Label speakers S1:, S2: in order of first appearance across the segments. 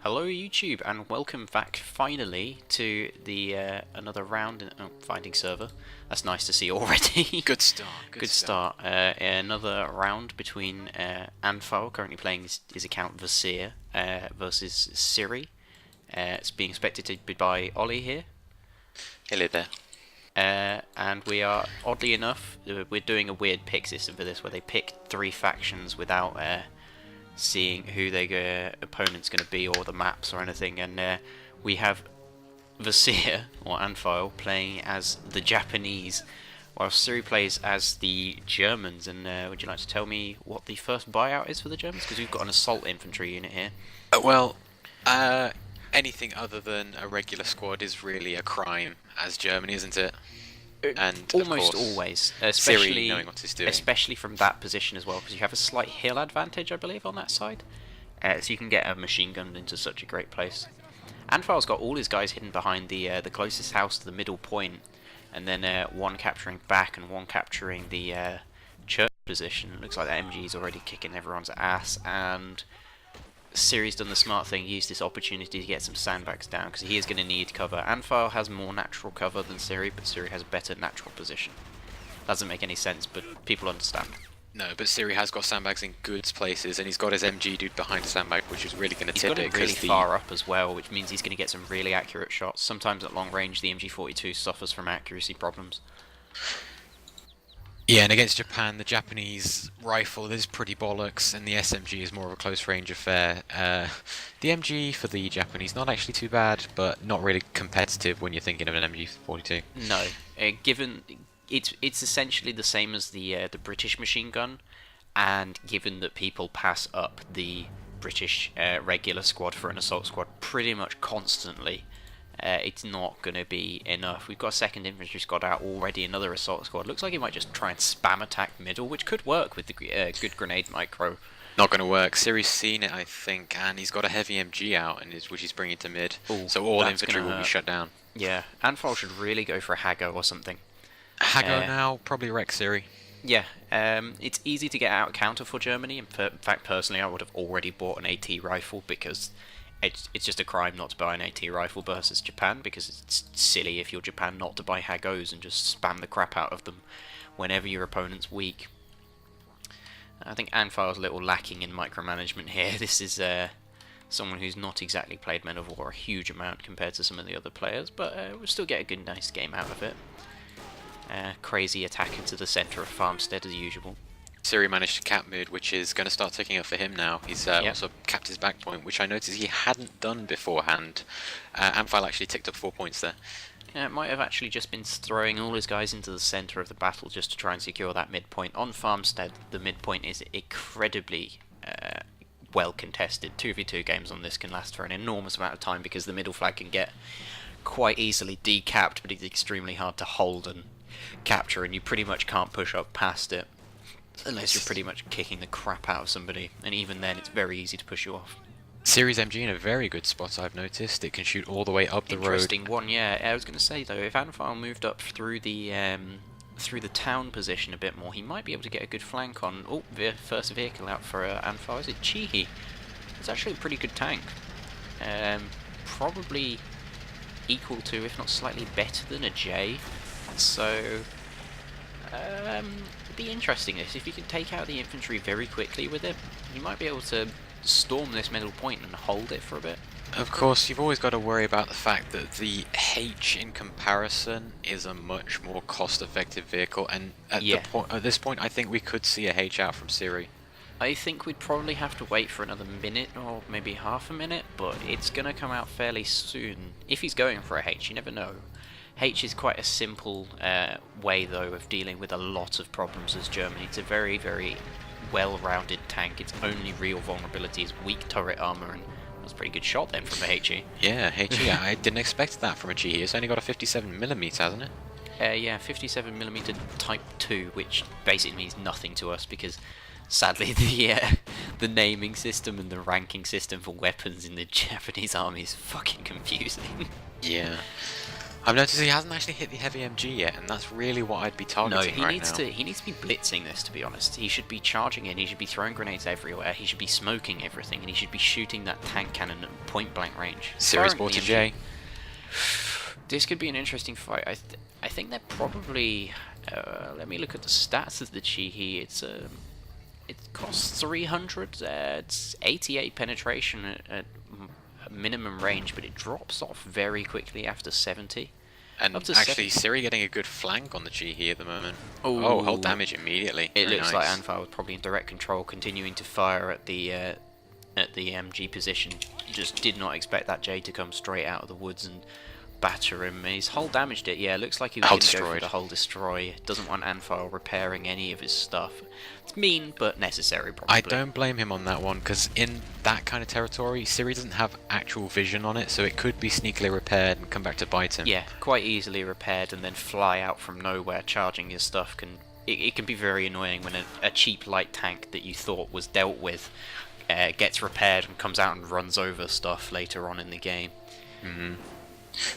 S1: Hello YouTube and welcome back finally to the another round in Finding Server. That's nice to see already.
S2: Good start.
S1: Good start. Another round between Anfhile, currently playing his account Vasir, versus Cirry. It's being expected to be by Ollie here.
S2: Hello there.
S1: And we are, oddly enough, we're doing a weird pick system for this where they pick three factions without seeing who their opponent's going to be or the maps or anything, and we have Vasir, or Anfhile, playing as the Japanese, while Cirry plays as the Germans. And would you like to tell me what the first buyout is for the Germans? Because we've got an assault infantry unit here.
S2: Well, anything other than a regular squad is really a crime as Germany, isn't it? And
S1: almost
S2: of course,
S1: always,
S2: Cirry knowing what he's doing.
S1: especially from that position as well, because you have a slight hill advantage, I believe, on that side. So you can get a machine gun into such a great place. Anfile's got all his guys hidden behind the closest house to the middle point, and then one capturing back and one capturing the church position. It looks like the MG is already kicking everyone's ass, and Cirry's done the smart thing, used this opportunity to get some sandbags down, because he is going to need cover. Anfhile has more natural cover than Cirry, but Cirry has a better natural position. Doesn't make any sense, but people understand.
S2: No, but Cirry has got sandbags in good places, and he's got his MG dude behind a sandbag, which is really going to tip it.
S1: He's got it really far up as well, which means he's going to get some really accurate shots. Sometimes at long range, the MG42 suffers from accuracy problems.
S2: Yeah, and against Japan, the Japanese rifle is pretty bollocks, and the SMG is more of a close range affair. The MG for the Japanese, not actually too bad, but not really competitive when you're thinking of an MG42.
S1: No, given it's essentially the same as the British machine gun, and given that people pass up the British regular squad for an assault squad pretty much constantly, it's not going to be enough. We've got a second infantry squad out already, another assault squad. Looks like he might just try and spam attack middle, which could work with the good grenade micro.
S2: Not going to work. Cirry's seen it, I think, and he's got a heavy MG out, which he's bringing to mid.
S1: Ooh,
S2: so all infantry will be shut down.
S1: Yeah, Anfhile should really go for a Hago or something.
S2: Hago now probably wrecks Cirry.
S1: Yeah, it's easy to get out counter for Germany. In fact, personally, I would have already bought an AT rifle, because it's just a crime not to buy an AT rifle versus Japan, because it's silly if you're Japan not to buy Hagos and just spam the crap out of them whenever your opponent's weak. I think Anfile's a little lacking in micromanagement here. This is someone who's not exactly played Men of War a huge amount compared to some of the other players, but we'll still get a good, nice game out of it. Crazy attack into the centre of Farmstead as usual.
S2: Cirry managed to cap mid, which is going to start ticking up for him now. He's also capped his back point, which I noticed he hadn't done beforehand. Anfhile actually ticked up 4 points there.
S1: Yeah, it might have actually just been throwing all his guys into the centre of the battle just to try and secure that midpoint. On Farmstead, the midpoint is incredibly well contested. 2v2 games on this can last for an enormous amount of time, because the middle flag can get quite easily decapped, but it's extremely hard to hold and capture, and you pretty much can't push up past it unless you're pretty much kicking the crap out of somebody, and even then it's very easy to push you off.
S2: Cirry's MG in a very good spot, I've noticed. It can shoot all the way up the road.
S1: Interesting one, yeah. I was going to say though, if Anfhile moved up through the town position a bit more, he might be able to get a good flank on. Oh, the first vehicle out for Anfhile. Is it Chihi? It's actually a pretty good tank. Probably equal to, if not slightly better than a J. So it'd be interesting if you can take out the infantry very quickly with it. You might be able to storm this middle point and hold it for a bit.
S2: Of course, you've always got to worry about the fact that the H in comparison is a much more cost-effective vehicle, and at this point I think we could see a H out from Cirry.
S1: I think we'd probably have to wait for another minute or maybe half a minute, but it's going to come out fairly soon. If he's going for a H, you never know. H is quite a simple way, though, of dealing with a lot of problems as Germany. It's a very, very well-rounded tank. Its only real vulnerability is weak turret armour, and that's a pretty good shot then from the HE.
S2: Yeah, HE, I didn't expect that from a GE. It's only got a 57mm, hasn't it?
S1: Yeah, 57mm Type 2, which basically means nothing to us, because sadly the naming system and the ranking system for weapons in the Japanese army is fucking confusing.
S2: Yeah. I've noticed he hasn't actually hit the heavy MG yet, and that's really what I'd be
S1: No,
S2: targeting
S1: he
S2: right
S1: needs
S2: now.
S1: to. He needs to be blitzing this. To be honest, he should be charging in. He should be throwing grenades everywhere. He should be smoking everything, and he should be shooting that tank cannon at point blank range.
S2: Cirry's
S1: Firing
S2: bought
S1: the
S2: a
S1: MG.
S2: J.
S1: This could be an interesting fight. I think they're probably. Let me look at the stats of the Chihi. It costs 300. It's 88 penetration at minimum range, but it drops off very quickly after 70.
S2: And
S1: Up to
S2: actually,
S1: 70.
S2: Cirry getting a good flank on the G at the moment.
S1: Ooh.
S2: Oh, hold damage immediately.
S1: It
S2: Very
S1: looks
S2: nice.
S1: like Anfhile was probably in direct control, continuing to fire at the MG position. Just did not expect that J to come straight out of the woods and batter him. He's hull damaged it. Yeah, looks like he was
S2: Hull
S1: going to go for
S2: destroyed.
S1: the hull destroy. Doesn't want Anfhile repairing any of his stuff. It's mean, but necessary, probably.
S2: I don't blame him on that one, because in that kind of territory, Cirry doesn't have actual vision on it, so it could be sneakily repaired and come back to bite him.
S1: Yeah, quite easily repaired and then fly out from nowhere charging his stuff. It can be very annoying when a cheap light tank that you thought was dealt with gets repaired and comes out and runs over stuff later on in the game.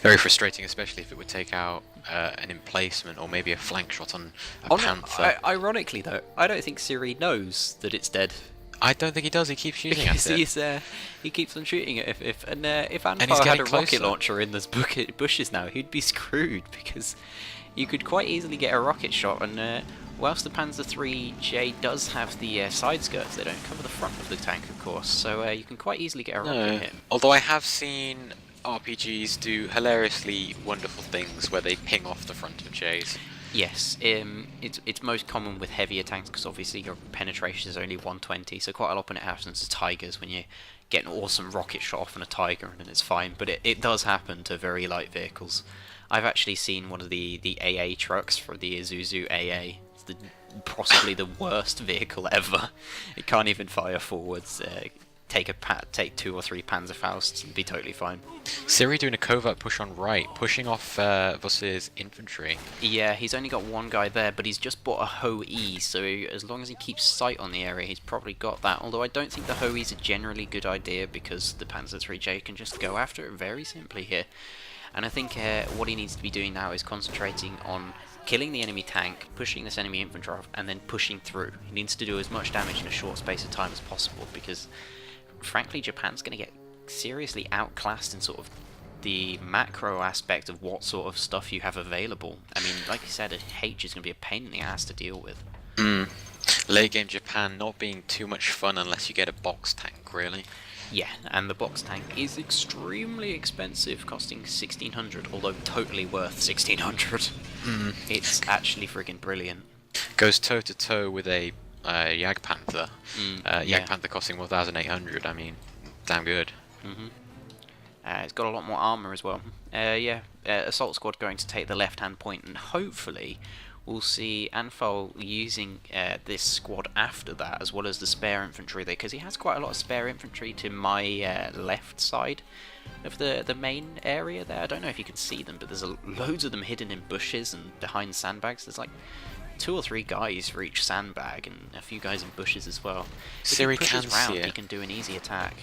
S2: Very frustrating, especially if it would take out an emplacement or maybe a flank shot on a Panther.
S1: Ironically though, I don't think Cirry knows that it's dead.
S2: I don't think he does. He keeps shooting
S1: Because
S2: at it.
S1: he keeps on shooting it. If Anfhile
S2: he's
S1: had
S2: getting
S1: a rocket
S2: closer.
S1: launcher in those bushes now, he'd be screwed because you could quite easily get a rocket shot. And whilst the Panzer III-J does have the side skirts, they don't cover the front of the tank, of course. So you can quite easily get a rocket
S2: No.
S1: hit.
S2: Although I have seen RPGs do hilariously wonderful things where they ping off the front of J's.
S1: Yes, it's most common with heavier tanks because obviously your penetration is only 120, so quite a lot when it happens to Tigers when you get an awesome rocket shot off on a Tiger and then it's fine, but it does happen to very light vehicles. I've actually seen one of the AA trucks for the Isuzu AA. It's possibly the worst vehicle ever. It can't even fire forwards. Take 2 or 3 Panzerfausts and be totally fine.
S2: Cirry doing a covert push on right, pushing off Voss's infantry.
S1: Yeah, he's only got one guy there, but he's just bought a Ho-E, so as long as he keeps sight on the area, he's probably got that. Although I don't think the Ho-E's a generally good idea, because the Panzer III-J can just go after it very simply here. And I think what he needs to be doing now is concentrating on killing the enemy tank, pushing this enemy infantry off, and then pushing through. He needs to do as much damage in a short space of time as possible, because frankly Japan's going to get seriously outclassed in sort of the macro aspect of what sort of stuff you have available. I mean, like you said, a H is going to be a pain in the ass to deal with.
S2: Late game Japan not being too much fun unless you get a box tank, really.
S1: Yeah, and the box tank is extremely expensive, costing 1600, although totally worth 1600. It's actually friggin' brilliant.
S2: Goes toe to toe with a Jagdpanther.
S1: Yeah.
S2: Jagdpanther costing 1,800. I mean, damn good.
S1: It's got a lot more armor as well. Assault squad going to take the left-hand point, and hopefully we'll see Anfhile using this squad after that, as well as the spare infantry there, because he has quite a lot of spare infantry to my left side of the main area there. I don't know if you can see them, but there's loads of them hidden in bushes and behind sandbags. There's like 2 or 3 guys for each sandbag, and a few guys in bushes as well. If
S2: Cirry
S1: he pushes
S2: can
S1: round,
S2: see it.
S1: he can do an easy attack.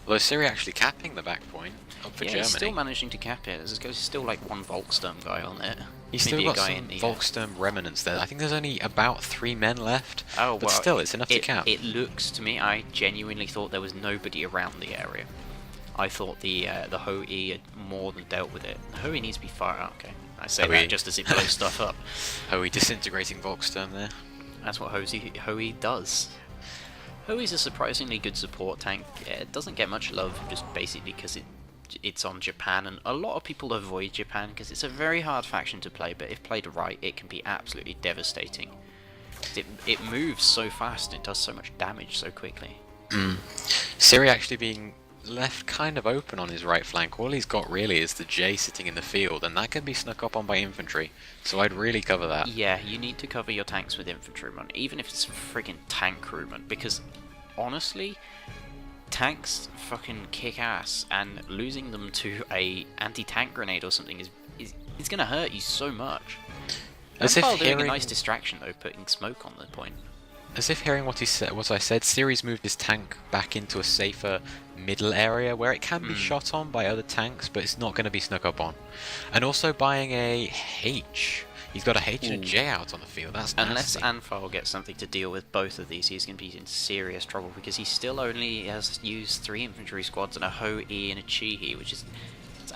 S2: Although Cirry actually capping the back point up for
S1: Yeah,
S2: Germany.
S1: he's still managing to cap it. There's still like one Volksturm guy on it.
S2: He's
S1: Maybe
S2: still
S1: a
S2: got
S1: guy
S2: some
S1: in the
S2: Volksturm remnants there. I think there's only about 3 men left.
S1: Oh,
S2: but
S1: well,
S2: still, it's enough to cap.
S1: It looks to me, I genuinely thought there was nobody around the area. I thought the Ho-E had more than dealt with it. The Ho-E needs to be fired up, okay? I say
S2: Ho-E.
S1: that just as it blows stuff up.
S2: Oh, he disintegrating Volksturm there.
S1: That's what Ho-E does. Ho-E's a surprisingly good support tank. It doesn't get much love, just basically because it's on Japan, and a lot of people avoid Japan because it's a very hard faction to play, but if played right, it can be absolutely devastating. It moves so fast, it does so much damage so quickly.
S2: Cirry actually being left kind of open on his right flank. All he's got really is the J sitting in the field, and that can be snuck up on by infantry, so I'd really cover that.
S1: Yeah, you need to cover your tanks with infantrymen, even if it's friggin' tank crewmen, because honestly, tanks fucking kick ass, and losing them to a anti-tank grenade or something is gonna hurt you so much.
S2: As if
S1: Anfhile doing a
S2: hearing-
S1: nice distraction though, putting smoke on the point.
S2: As if hearing what I said, Cirry's moved his tank back into a safer middle area where it can be shot on by other tanks, but it's not going to be snuck up on. And also buying a H. He's got a H and a J out on the field. That's
S1: Unless
S2: nasty.
S1: Anfhile gets something to deal with both of these, he's going to be in serious trouble, because he still only has used 3 infantry squads and a Ho-E and a Chi-He, which is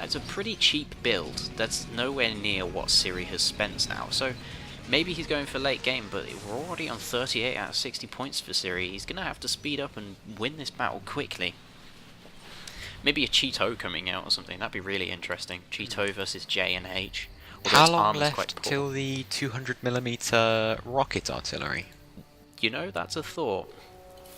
S1: it's a pretty cheap build. That's nowhere near what Cirry has spent now. So maybe he's going for late game, but we're already on 38 out of 60 points for Cirry. He's going to have to speed up and win this battle quickly. Maybe a Cheeto coming out or something. That'd be really interesting. Cheeto versus J and H.
S2: How long left till the 200mm rocket artillery?
S1: You know, that's a thought.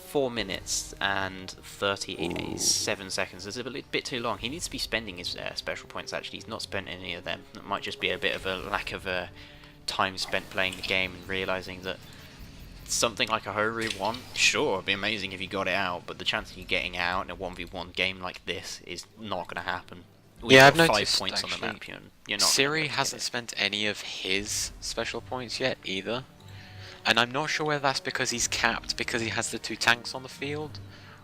S1: 4 minutes and 37 seconds. It's a bit too long. He needs to be spending his special points, actually. He's not spent any of them. It might just be a bit of a lack of time spent playing the game and realising that something like a Ho-Re wont, sure, it'd be amazing if you got it out, but the chance of you getting out in a 1v1 game like this is not going to happen.
S2: Yeah, I've
S1: 5
S2: noticed,
S1: points
S2: actually,
S1: on the map, you're not
S2: Cirry hasn't spent any of his special points yet either. And I'm not sure whether that's because he's capped because he has the 2 tanks on the field.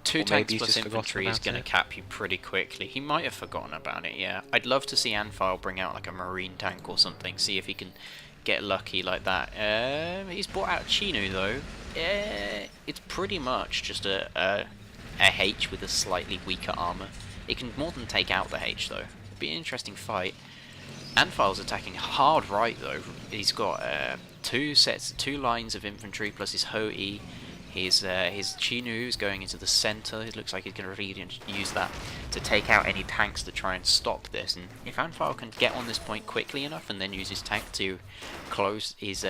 S1: 2 tanks plus infantry is going to cap you pretty quickly. He might have forgotten about it, yeah. I'd love to see Anfhile bring out like a marine tank or something, see if he can get lucky like that. He's brought out Chinu though. It's pretty much just a H with a slightly weaker armor. It can more than take out the H though. It'd be an interesting fight. Anphile's attacking hard right though. He's got 2 lines of infantry plus his Ho-E. His Chinu is going into the center. It looks like he's going to really use that to take out any tanks to try and stop this. And if Anfhile can get on this point quickly enough and then use his tank to close his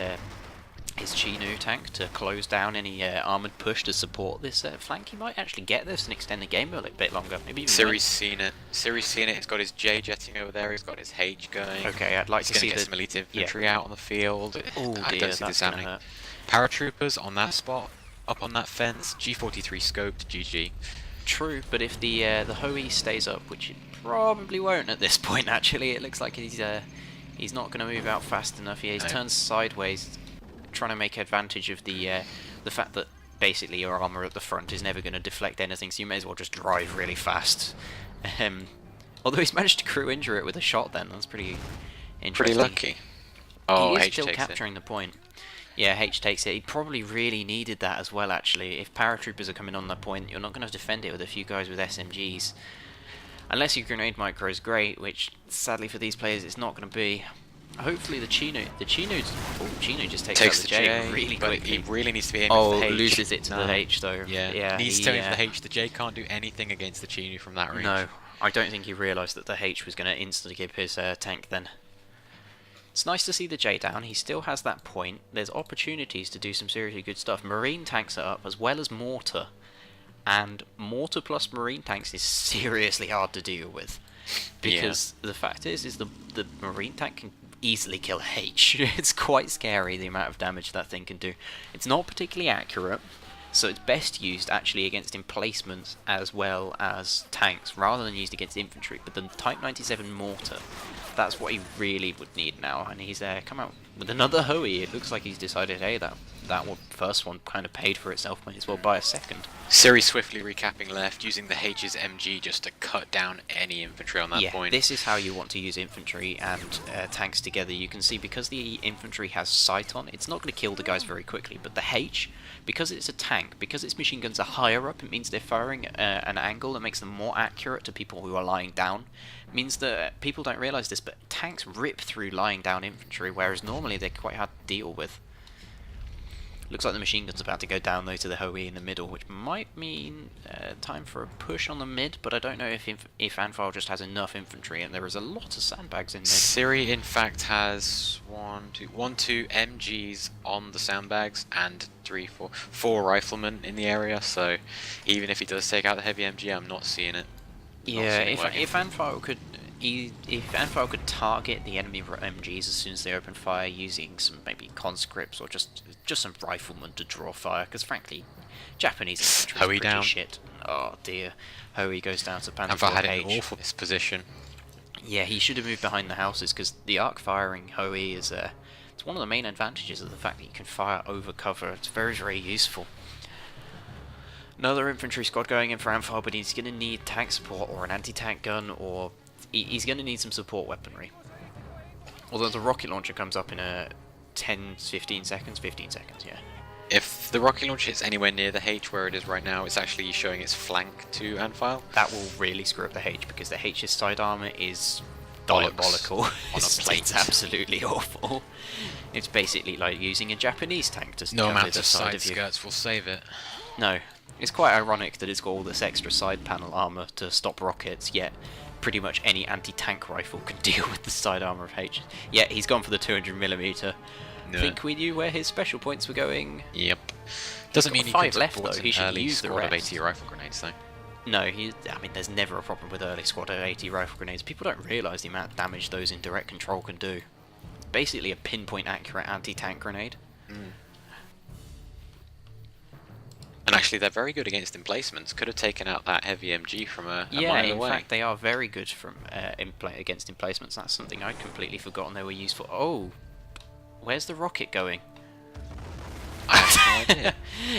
S1: Chinu tank to close down any armored push to support this flank, he might actually get this and extend the game a little bit longer. Maybe even
S2: Cirry's seen it. Cirry's seen it. He's got his J jetting over there. He's got his H going.
S1: Okay, I'd like to see
S2: get some elite infantry out on the field.
S1: Oh
S2: I
S1: dear,
S2: don't see
S1: that's
S2: this
S1: gonna
S2: happening.
S1: hurt.
S2: Paratroopers on that spot, up on that fence. G43 scoped. GG.
S1: True, but if the Ho-E stays up, which it probably won't at this point. Actually, it looks like he's not going to move out fast enough. Yeah, he's turned sideways, trying to make advantage of the fact that basically your armor at the front is never going to deflect anything, so you may as well just drive really fast. Although he's managed to crew injure it with a shot, then that's pretty interesting.
S2: Pretty lucky. Oh,
S1: he is
S2: H
S1: still
S2: takes
S1: capturing the point. Yeah, H takes it. He probably really needed that as well, actually. If paratroopers are coming on that point, you're not going to defend it with a few guys with SMGs. Unless your grenade micro is great, which sadly for these players it's not going to be. Hopefully the Chinu just takes out the J really
S2: but
S1: quickly.
S2: he really needs to be aiming for the H.
S1: Loses it to the H though.
S2: Yeah, needs to aim for the H. The J can't do anything against the Chinu from that range.
S1: No, I don't think he realised that the H was going to instantly give his tank then. It's nice to see the J down. He still has that point. There's opportunities to do some seriously good stuff. Marine tanks are up as well as mortar. And mortar plus marine tanks is seriously hard to deal with. Because the fact is the marine tank can easily kill H. It's quite scary the amount of damage that thing can do. It's not particularly accurate, so it's best used actually against emplacements as well as tanks, rather than used against infantry. But the Type 97 mortar, that's what he really would need now, and he's come out with another Ho-E. It looks like he's decided, hey, that first one kind of paid for itself, might as well buy a second.
S2: Cirry swiftly recapping left, using the H's MG just to cut down any infantry on that point.
S1: This is how you want to use infantry and tanks together. You can see, because the infantry has sight on, it's not going to kill the guys very quickly, but the H, because it's a tank, because its machine guns are higher up, it means they're firing an angle that makes them more accurate to people who are lying down. It means that people don't realise this, but tanks rip through lying down infantry, whereas normally they're quite hard to deal with. Looks like the machine gun's about to go down though to the Ho-E in the middle, which might mean time for a push on the mid, but I don't know if Anfhile just has enough infantry, and there is a lot of sandbags in mid.
S2: Cirry in fact has 2 MGs on the sandbags and 4 riflemen in the area, so even if he does take out the heavy MG, I'm not seeing it.
S1: Yeah, if Anfhile could target the enemy MGs as soon as they open fire using some maybe conscripts or just some riflemen to draw fire, because frankly, Japanese infantry is pretty shit. Oh dear, Ho-E goes down to Panther.
S2: Anfhile had an awful position. Yeah,
S1: he should have moved behind the houses, because the arc firing Ho-E is it's one of the main advantages of the fact that you can fire over cover. It's very, very useful. Another infantry squad going in for Anfhile, but he's going to need tank support or an anti-tank gun, or he's going to need some support weaponry. Although the rocket launcher comes up in a 15 seconds, yeah.
S2: If the rocket launcher hits anywhere near the H where it is right now, it's actually showing its flank to Anfhile.
S1: That will really screw up the H, because the H's side armor is
S2: Bollocks
S1: diabolical.
S2: on a plate.
S1: It's absolutely awful. It's basically like using a Japanese tank to
S2: No
S1: cover
S2: amount
S1: the
S2: of
S1: side
S2: side
S1: of you.
S2: skirts will save it.
S1: No. It's quite ironic that it's got all this extra side panel armor to stop rockets, yet pretty much any anti-tank rifle can deal with the side armor of H. Yeah, he's gone for the 200mm.
S2: No.
S1: Think we knew where his special points were going?
S2: Yep. Doesn't mean he
S1: five
S2: could
S1: left,
S2: support
S1: though.
S2: an
S1: He should
S2: early
S1: use the
S2: squad of
S1: rest.
S2: 80 rifle grenades though.
S1: No, I mean, there's never a problem with early squad of 80 rifle grenades. People don't realise the amount of damage those in direct control can do. Basically a pinpoint accurate anti-tank grenade.
S2: And actually, they're very good against emplacements. Could have taken out that heavy MG from a
S1: Yeah,
S2: mile
S1: in
S2: away.
S1: fact, they are very good from against emplacements. That's something I'd completely forgotten they were useful. Oh, where's the rocket going?
S2: I have no idea.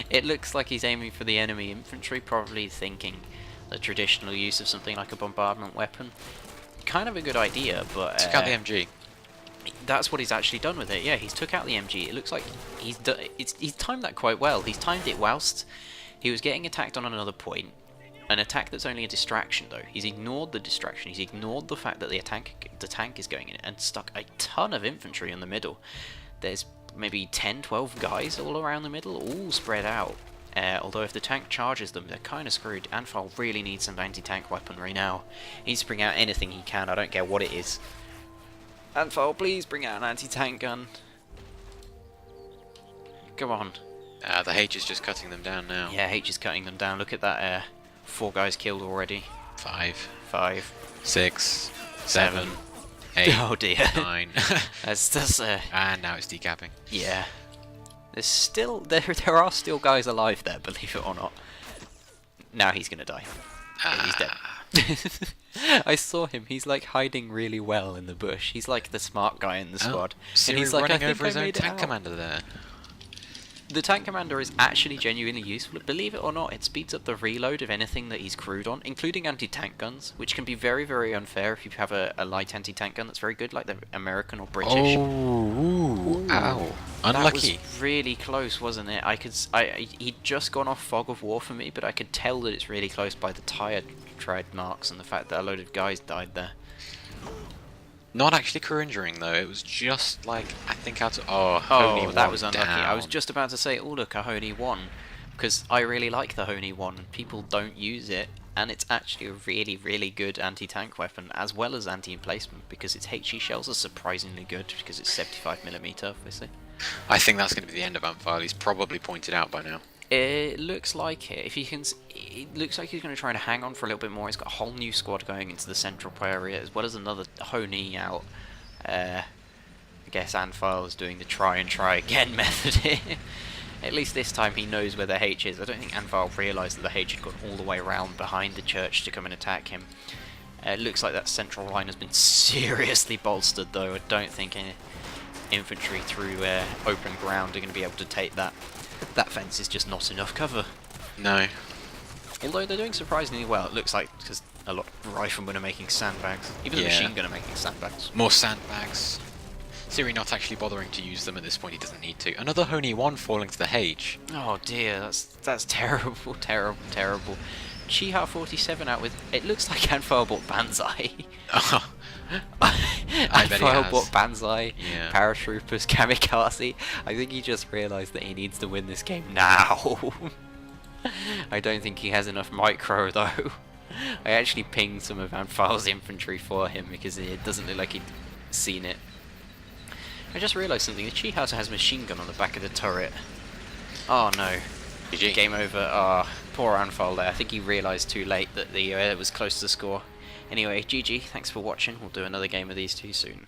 S1: It looks like he's aiming for the enemy infantry, probably thinking the traditional use of something like a bombardment weapon. Kind of a good idea, but
S2: Took out the MG.
S1: that's what he's actually done with it. Yeah, he's took out the MG. It looks like he's timed that quite well. He's timed it whilst he was getting attacked on another point. An attack that's only a distraction, though. He's ignored the distraction. He's ignored the fact that the tank is going in, and stuck a ton of infantry in the middle. There's maybe 10, 12 guys all around the middle, all spread out. Although if the tank charges them, they're kind of screwed. Anfhile really needs some anti-tank weaponry now. He needs to bring out anything he can. I don't care what it is. Anfhile, please bring out an anti-tank gun. Come on.
S2: The H is just cutting them down now.
S1: Yeah, H is cutting them down. Look at that. 4 guys killed already.
S2: 5,
S1: 5,
S2: 6, 7, 8,
S1: Oh dear.
S2: 9.
S1: that's
S2: And now it's decapping.
S1: yeah. There's still there are still guys alive there, believe it or not. Now he's gonna die. Yeah, he's dead. I saw him. He's like hiding really well in the bush. He's like the smart guy in the squad.
S2: Cirry
S1: and he's like,
S2: running
S1: I
S2: over
S1: think
S2: his
S1: I
S2: own
S1: made it
S2: tank
S1: out.
S2: commander there.
S1: The tank commander is actually genuinely useful. Believe it or not, it speeds up the reload of anything that he's crewed on, including anti-tank guns, which can be very, very unfair if you have a light anti-tank gun that's very good, like the American or British.
S2: Oh, ow. Unlucky.
S1: That was really close, wasn't it? He'd just gone off fog of war for me, but I could tell that it's really close by the tire tread marks and the fact that a load of guys died there.
S2: Not actually crew injuring though, it was just like, I think out of... Oh, Honey
S1: that
S2: won
S1: was unlucky.
S2: down.
S1: I was just about to say, oh look, a Honey won, because I really like the Honey won, and people don't use it, and it's actually a really, really good anti-tank weapon, as well as anti-emplacement, because its HE shells are surprisingly good, because it's 75mm, obviously.
S2: I think that's going to be the end of Anfhile, he's probably pointed out by now.
S1: It looks like it. If he can, it looks like he's going to try to hang on for a little bit more. He's got a whole new squad going into the central area, as well as another Honey out. I guess Anfhile is doing the try and try again method here. At least this time he knows where the H is. I don't think Anfhile realised that the H had gone all the way around behind the church to come and attack him. It looks like that central line has been seriously bolstered, though. I don't think any infantry through open ground are going to be able to take that. That fence is just not enough cover.
S2: No.
S1: Although they're doing surprisingly well, it looks like, because a lot of riflemen are making sandbags. Even the
S2: Yeah.
S1: machine gun are making sandbags.
S2: More sandbags. Cirry not actually bothering to use them at this point, he doesn't need to. Another Honey 1 falling to the H.
S1: Oh dear, that's terrible, terrible, terrible. Chiha 47 out with, it looks like Anfhile bought Banzai.
S2: I bet he
S1: Anfhile
S2: has.
S1: bought Banzai,
S2: Yeah.
S1: Paratroopers, Kamikaze. I think he just realised that he needs to win this game now. I don't think he has enough micro though. I actually pinged some of Anphile's infantry for him because it doesn't look like he'd seen it. I just realised something, the Chiha has a machine gun on the back of the turret. Oh no.
S2: GG.
S1: Game over. Ah, poor Anfhile there. I think he realised too late that it was close to the score. Anyway, GG, thanks for watching. We'll do another game of these two soon.